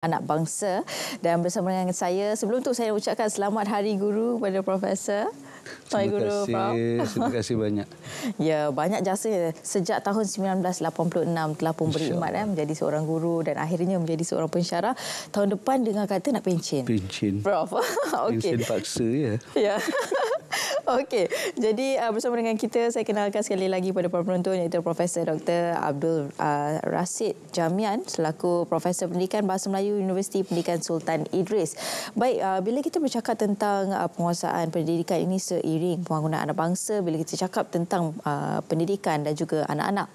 Anak bangsa, dan bersama dengan saya, sebelum tu saya ucapkan selamat Hari Guru kepada Profesor. Terima kasih banyak. Ya, banyak jasa sejak tahun 1986 telah pun berkhidmat menjadi seorang guru dan akhirnya menjadi seorang pensyarah. Tahun depan dengar kata nak pencen. Pencen. Prof. Okey. Pencen paksa ya. Ya. Okey, jadi bersama dengan kita saya kenalkan sekali lagi pada para penonton iaitu Profesor Dr. Abdul Rasid Jamian selaku Profesor Pendidikan Bahasa Melayu Universiti Pendidikan Sultan Idris. Baik, bila kita bercakap tentang penguasaan pendidikan ini seiring pembangunan anak bangsa, bila kita cakap tentang pendidikan dan juga anak-anak,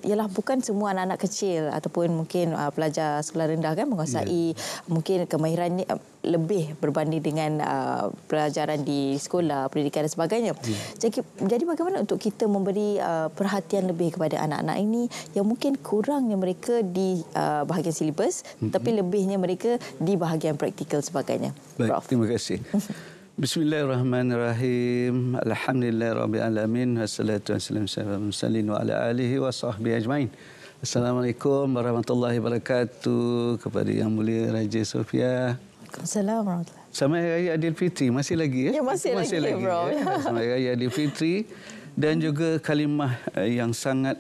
ialah bukan semua anak-anak kecil ataupun mungkin pelajar sekolah rendah kan menguasai mungkin kemahiran lebih berbanding dengan pelajaran di sekolah, pendidikan dan sebagainya. Jadi bagaimana untuk kita memberi perhatian lebih kepada anak-anak ini yang mungkin kurangnya mereka di bahagian silibus tapi lebihnya mereka di bahagian praktikal sebagainya. Baik, Prof. terima kasih. Bismillahirrahmanirrahim. Alhamdulillahirabbil alamin wassalatu wassalamu ala alihi wa sahbihi ajmain. Assalamualaikum warahmatullahi wabarakatuh kepada Yang Mulia Raja Sofia. Waalaikumsalam warahmatullahi. Selamat Hari Raya Aidilfitri. Masih lagi ya? Ya, masih lagi bro. Ya? Selamat Hari Raya Aidilfitri dan juga kalimah yang sangat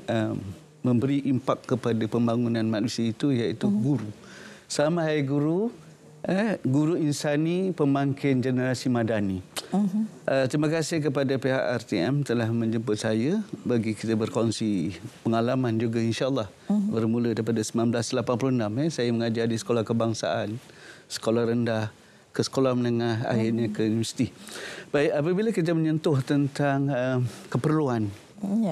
memberi impak kepada pembangunan manusia itu iaitu guru. Selamat Hari Guru. Guru insani pemangkin generasi madani. Terima kasih kepada pihak RTM telah menjemput saya bagi kita berkongsi pengalaman juga insya-Allah. Bermula daripada 1986 saya mengajar di sekolah kebangsaan, sekolah rendah, ke sekolah menengah, akhirnya ke universiti. Baik, apabila kita menyentuh tentang keperluan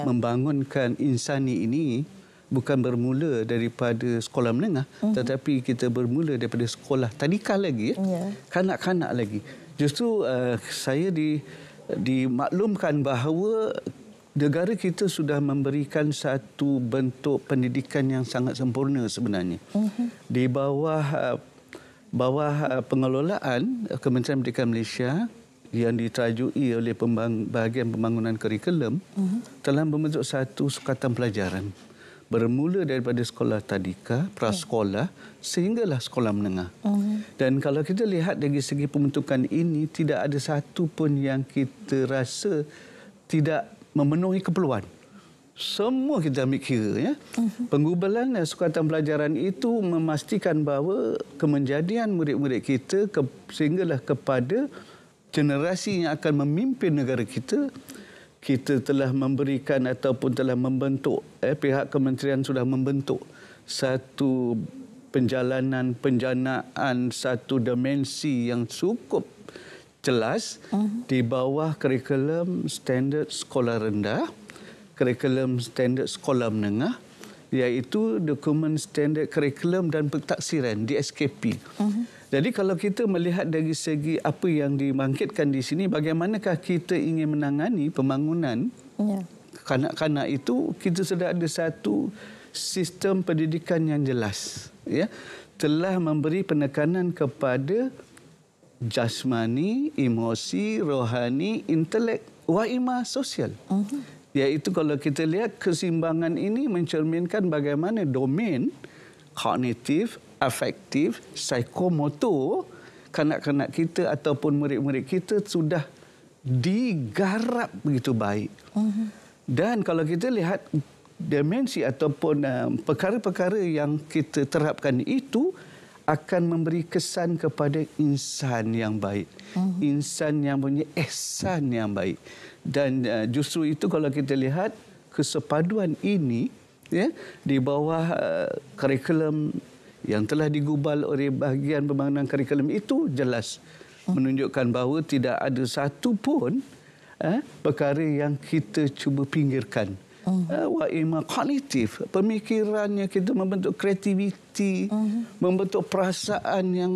membangunkan insani ini, bukan bermula daripada sekolah menengah, tetapi kita bermula daripada sekolah tadika lagi, kanak-kanak lagi. Justru saya dimaklumkan bahawa negara kita sudah memberikan satu bentuk pendidikan yang sangat sempurna sebenarnya. Di bawah pengelolaan Kementerian Pendidikan Malaysia yang diterajui oleh bahagian pembangunan kurikulum telah membentuk satu sukatan pelajaran bermula daripada sekolah tadika, prasekolah sehinggalah sekolah menengah. Dan kalau kita lihat dari segi pembentukan ini, tidak ada satu pun yang kita rasa tidak memenuhi keperluan. Semua kita ambil kira ya. Penggubalan sukatan pelajaran itu memastikan bahawa kemenjadian murid-murid kita sehinggalah kepada generasi yang akan memimpin negara kita. Kita telah memberikan ataupun telah membentuk, pihak kementerian sudah membentuk satu penjalanan penjanaan, satu dimensi yang cukup jelas di bawah kurikulum standard sekolah rendah, kurikulum standard sekolah menengah, iaitu dokumen standard kurikulum dan pentaksiran DSKP. Jadi kalau kita melihat dari segi apa yang dibangkitkan di sini, bagaimanakah kita ingin menangani pembangunan kanak-kanak itu, kita sudah ada satu sistem pendidikan yang jelas. Ya, telah memberi penekanan kepada jasmani, emosi, rohani, intelek, waimah sosial. Iaitu kalau kita lihat keseimbangan ini mencerminkan bagaimana domain kognitif, afektif, psikomotor kanak-kanak kita ataupun murid-murid kita sudah digarap begitu baik. Dan kalau kita lihat dimensi ataupun perkara-perkara yang kita terapkan itu akan memberi kesan kepada insan yang baik. Insan yang punya ihsan yang baik. Dan justru itu kalau kita lihat kesepaduan ini ya, di bawah kurikulum yang telah digubal oleh bahagian pembangunan kurikulum itu jelas menunjukkan bahawa tidak ada satu pun perkara yang kita cuba pinggirkan. Waimah kognitif, pemikirannya kita membentuk kreativiti, membentuk perasaan yang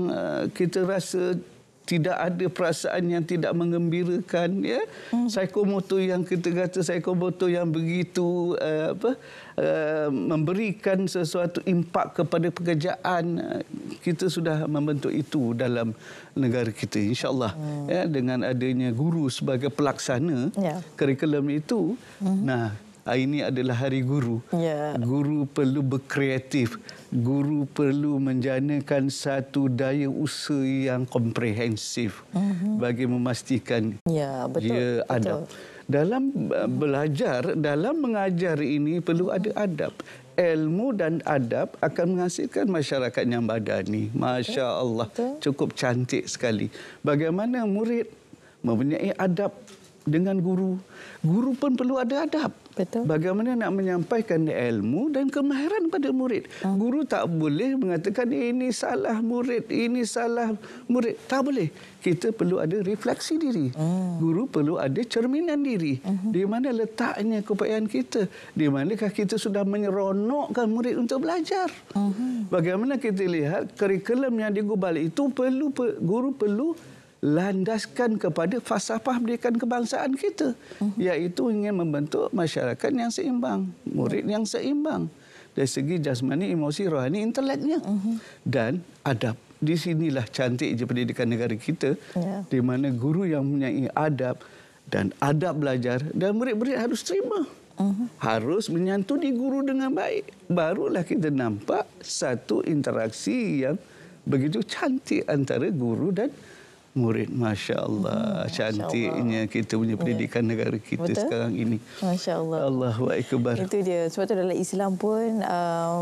kita rasa tidak ada perasaan yang tidak menggembirakan ya. Psikomotor yang kita kata psikomotor yang begitu memberikan sesuatu impak kepada pekerjaan, kita sudah membentuk itu dalam negara kita insya-Allah. Ya, dengan adanya guru sebagai pelaksana kurikulum itu. Nah, Ini adalah hari guru. Ya. Guru perlu berkreatif. Guru perlu menjanakan satu daya usaha yang komprehensif bagi memastikan Ya, betul. adab. Dalam belajar, dalam mengajar ini perlu ada adab. Ilmu dan adab akan menghasilkan masyarakat yang badani. Masya Allah, cukup cantik sekali. Bagaimana murid mempunyai adab dengan guru. Guru pun perlu ada adab. Betul. Bagaimana nak menyampaikan ilmu dan kemahiran pada murid. Guru tak boleh mengatakan ini salah murid, ini salah murid. Tak boleh. Kita perlu ada refleksi diri. Guru perlu ada cerminan diri. Di mana letaknya keupayaan kita? Di manakah kita sudah menyeronokkan murid untuk belajar? Bagaimana kita lihat kurikulum yang digubal itu guru perlu landaskan kepada falsafah pendidikan kebangsaan kita, iaitu ingin membentuk masyarakat yang seimbang, murid yang seimbang dari segi jasmani, emosi, rohani, inteleknya, dan adab. Di sinilah cantiknya pendidikan negara kita, di mana guru yang mempunyai adab dan adab belajar, dan murid-murid harus terima. Harus menyantuni guru dengan baik. Barulah kita nampak satu interaksi yang begitu cantik antara guru dan murid. Masya Allah, cantiknya kita punya pendidikan negara kita sekarang ini. Masya Allah. Allahu Akbar. Itu dia. Sebab tu dalam Islam pun,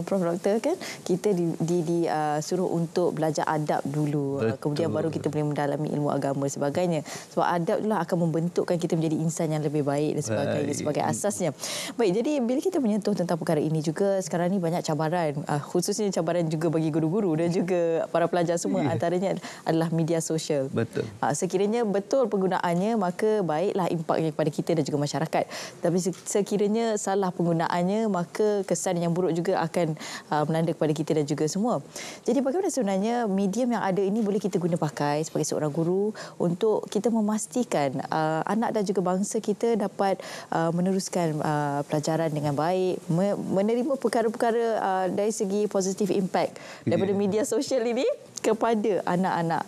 Prof. Doktor, kan, kita disuruh untuk belajar adab dulu. Kemudian baru kita boleh mendalami ilmu agama dan sebagainya. Sebab adab itulah akan membentukkan kita menjadi insan yang lebih baik dan sebagainya, sebagai asasnya. Baik, jadi bila kita menyentuh tentang perkara ini juga, sekarang ni banyak cabaran, khususnya cabaran juga bagi guru-guru dan juga para pelajar semua. Antaranya adalah media sosial. Betul. Sekiranya betul penggunaannya, maka baiklah impaknya kepada kita dan juga masyarakat. Tapi sekiranya salah penggunaannya, maka kesan yang buruk juga akan melanda kepada kita dan juga semua. Jadi bagaimana sebenarnya medium yang ada ini boleh kita guna pakai sebagai seorang guru untuk kita memastikan anak dan juga bangsa kita dapat meneruskan pelajaran dengan baik, menerima perkara-perkara dari segi positive impact daripada media sosial ini kepada anak-anak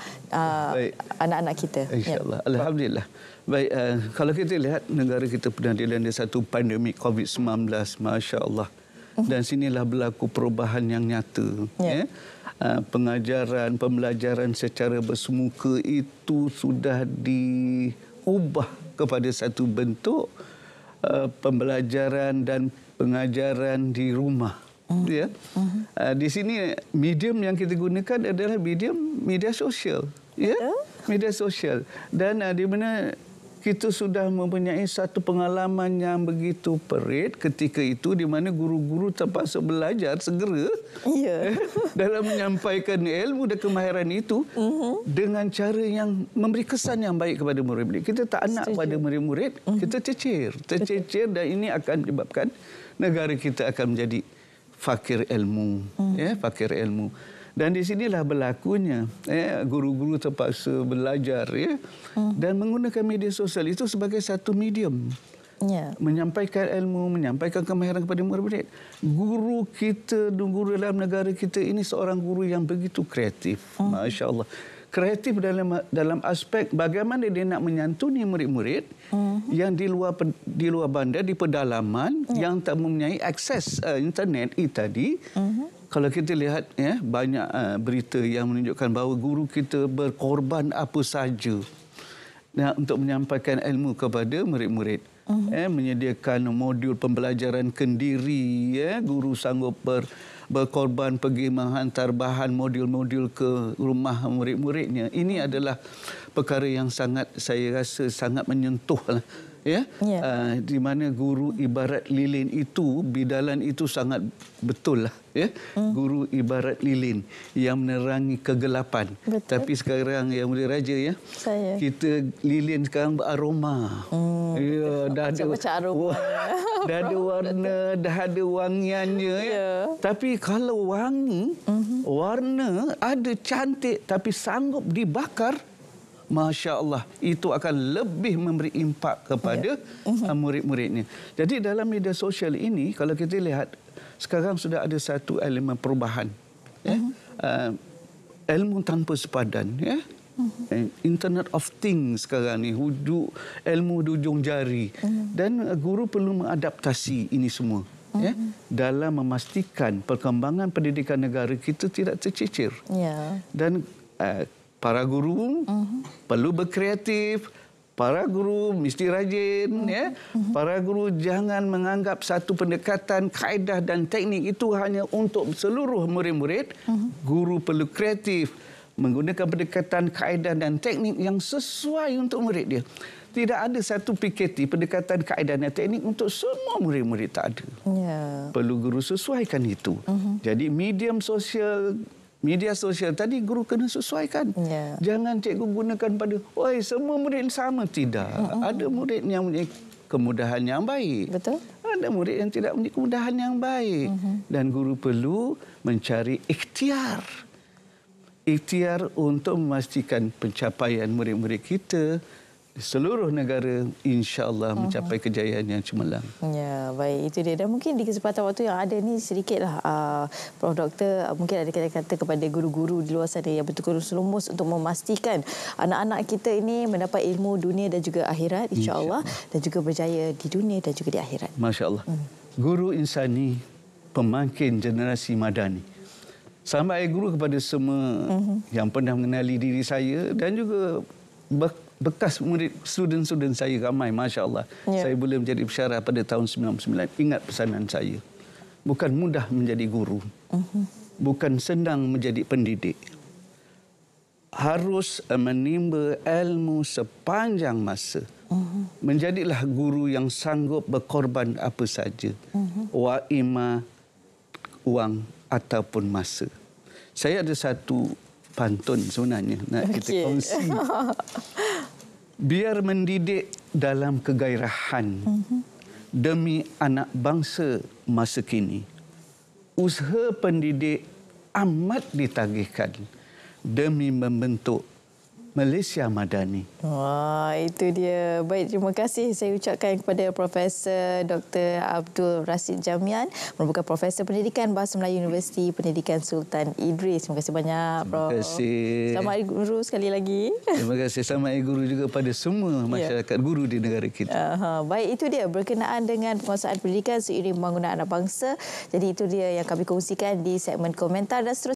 kita. InsyaAllah. Alhamdulillah. Baik, kalau kita lihat negara kita pernah dilanda satu pandemik COVID-19, Masya Allah. Dan sinilah berlaku perubahan yang nyata. Pengajaran, pembelajaran secara bersemuka itu sudah diubah kepada satu bentuk pembelajaran dan pengajaran di rumah. Di sini medium yang kita gunakan adalah medium media sosial, media sosial, dan di mana kita sudah mempunyai satu pengalaman yang begitu perit ketika itu, di mana guru-guru terpaksa belajar segera dalam menyampaikan ilmu dan kemahiran itu dengan cara yang memberi kesan yang baik kepada murid-murid. Kita tak nak pada murid-murid, kita tercecer, dan ini akan menyebabkan negara kita akan menjadi fakir ilmu, fakir ilmu. Dan di sinilah berlakunya guru-guru terpaksa belajar dan menggunakan media sosial itu sebagai satu medium menyampaikan ilmu, menyampaikan kemahiran kepada murid-murid. Guru kita, guru dalam negara kita ini seorang guru yang begitu kreatif, Masya Allah. Kreatif dalam aspek bagaimana dia nak menyantuni murid-murid yang di luar bandar, di pedalaman, yang tak mempunyai akses internet tadi. Kalau kita lihat banyak berita yang menunjukkan bahawa guru kita berkorban apa saja untuk menyampaikan ilmu kepada murid-murid. Menyediakan modul pembelajaran kendiri, guru sanggup berkorban pergi menghantar bahan modul-modul ke rumah murid-muridnya. Ini adalah perkara yang saya rasa sangat menyentuh. Di mana guru ibarat lilin itu, bidalan itu sangat betul lah. Guru ibarat lilin yang menerangi kegelapan. Betul. Tapi sekarang yang Mulia Raja kita lilin sekarang beraroma. Dah ada aroma. Dah ada warna, dah ada wangiannya. Tapi kalau wangi, warna ada cantik tapi sanggup dibakar, Masya Allah, itu akan lebih memberi impak kepada murid-muridnya. Jadi dalam media sosial ini, kalau kita lihat, sekarang sudah ada satu elemen perubahan. Ilmu tanpa sepadan. Internet of Things sekarang ni, ilmu di hujung jari. Dan guru perlu mengadaptasi ini semua. Ya, dalam memastikan perkembangan pendidikan negara kita tidak tercicir. Dan para guru perlu berkreatif, para guru mesti rajin, ya. Para guru jangan menganggap satu pendekatan, kaedah dan teknik itu hanya untuk seluruh murid-murid. Guru perlu kreatif, menggunakan pendekatan, kaedah dan teknik yang sesuai untuk murid dia. Tidak ada satu PKT, pendekatan, kaedah dan teknik untuk semua murid-murid, tak ada. Perlu guru sesuaikan itu. Jadi media sosial tadi guru kena sesuaikan. Jangan cikgu gunakan pada, oi semua murid sama. Tidak. Ada murid yang mempunyai kemudahan yang baik. Betul. Ada murid yang tidak mempunyai kemudahan yang baik. Dan guru perlu mencari ikhtiar. Ikhtiar untuk memastikan pencapaian murid-murid kita di seluruh negara, insya-Allah mencapai kejayaan yang cemerlang. Ya, baik, itu dia. Dan mungkin di kesempatan waktu yang ada ni sedikitlah Prof Doktor mungkin ada kata-kata kepada guru-guru di luar sana yang betul-betul selumus untuk memastikan anak-anak kita ini mendapat ilmu dunia dan juga akhirat, insya-Allah, dan juga berjaya di dunia dan juga di akhirat. Masya-Allah. Guru insani, pemangkin generasi madani. Selamat hari guru kepada semua yang pernah mengenali diri saya dan juga bekas murid student saya ramai, masya-Allah. Saya boleh menjadi pensyarah pada tahun 99. Ingat pesanan saya. Bukan mudah menjadi guru. Bukan senang menjadi pendidik. Harus menimba ilmu sepanjang masa. Menjadilah guru yang sanggup berkorban apa saja. Wa ima wang ataupun masa. Saya ada satu pantun sebenarnya nak kita kongsi. Biar mendidik dalam kegairahan demi anak bangsa masa kini. Usaha pendidik amat ditagihkan demi membentuk Malaysia Madani. Wah, itu dia. Baik, terima kasih saya ucapkan kepada Profesor Dr. Abdul Rasid Jamian, merupakan Profesor Pendidikan Bahasa Melayu Universiti Pendidikan Sultan Idris. Terima kasih banyak, Prof. Terima kasih. Selamat Hari Guru sekali lagi. Terima kasih. Selamat Hari Guru juga pada semua masyarakat guru di negara kita. Baik, itu dia berkenaan dengan penguasaan pendidikan seiring pembangunan anak bangsa. Jadi itu dia yang kami kongsikan di segmen komentar dan seterusnya.